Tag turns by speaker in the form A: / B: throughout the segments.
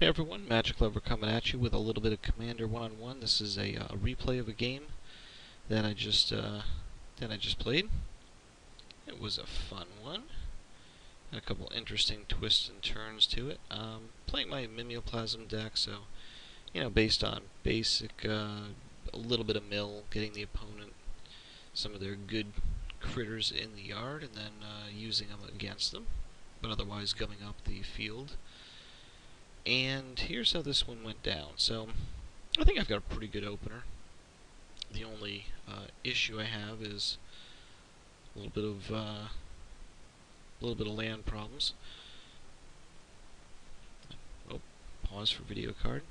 A: Hey everyone, Magic Lover coming at you with a little bit of Commander one-on-one. This is a replay of a game that I just played. It was a fun one. Had a couple interesting twists and turns to it. Playing my Mimeoplasm deck, so based on basic, a little bit of mill, getting the opponent some of their good critters in the yard, and then using them against them, but otherwise gumming up the field. And here's how this one went down. So I think I've got a pretty good opener. The only issue I have is a little bit of land problems. Oh, pause for video card.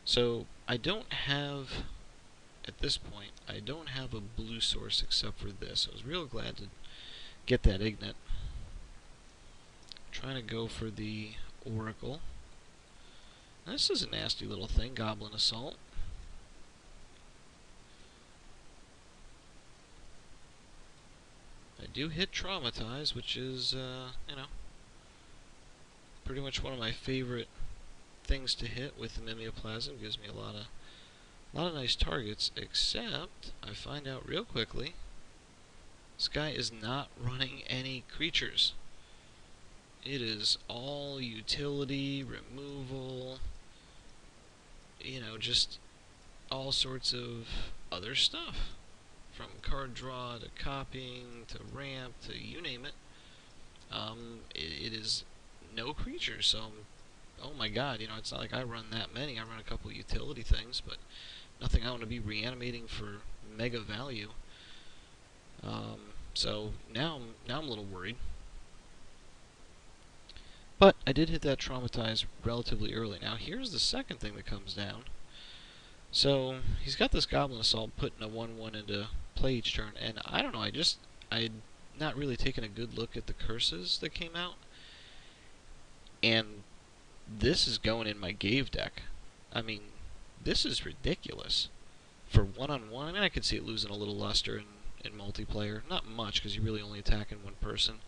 A: So I don't have, at this point, I don't have a blue source except for this. I was real glad to get that Intet. Trying to go for the Oracle. This is a nasty little thing, Goblin Assault. I do hit Traumatize, which is, pretty much one of my favorite things to hit with the Mimeoplasm. Gives me a lot of nice targets, except I find out real quickly this guy is not running any creatures. It is all utility, removal, just all sorts of other stuff. From card draw to copying to ramp to you name it. It is no creatures, so oh my god, it's not like I run that many. I run a couple utility things, but nothing I want to be reanimating for mega value. So now I'm a little worried. But I did hit that Traumatize relatively early. Now here's the second thing that comes down. So he's got this Goblin Assault putting a 1/1 into play each turn, and I don't know, I'd not really taken a good look at the curses that came out. And this is going in my Ghave deck. I mean, this is ridiculous. For one-on-one, I mean, I could see it losing a little luster in multiplayer. Not much, because you're really only attacking one person.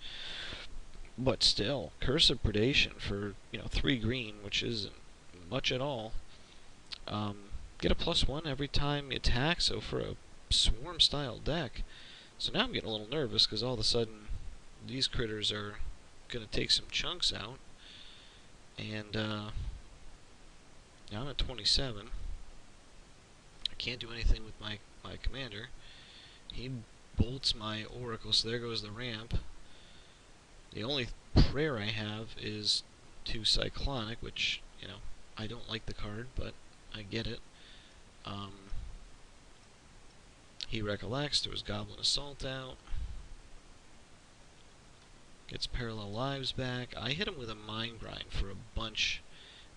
A: But still, Curse of Predation for 3 green, which isn't much at all. Get a +1 every time you attack. So for a swarm style deck, so now I'm getting a little nervous because all of a sudden these critters are gonna take some chunks out, and now I'm at 27. I can't do anything with my commander. He bolts my Oracle, so there goes the ramp. The only prayer I have is to Cyclonic, which, I don't like the card, but I get it. He recollects, there was Goblin Assault out. Gets Parallel Lives back. I hit him with a Mind Grind for a bunch.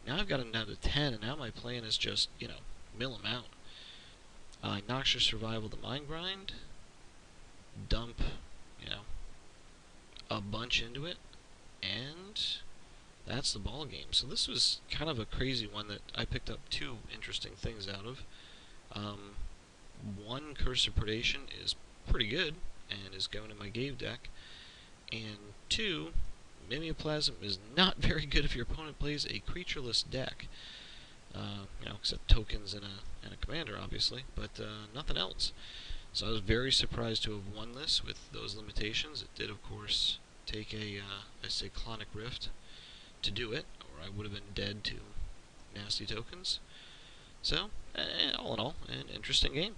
A: Now I've got him down to 10, and now my plan is just, mill him out. Noxious Survival the Mind Grind. Dump, a bunch into it, and that's the ball game. So this was kind of a crazy one that I picked up 2 interesting things out of. One, Curse of Predation is pretty good and is going in my Ghave deck, and 2, Mimeoplasm is not very good if your opponent plays a creatureless deck. Except tokens and a commander, obviously, but nothing else. So I was very surprised to have won this with those limitations. It did, of course, take a Cyclonic Rift to do it, or I would have been dead to nasty tokens. So, all in all, an interesting game.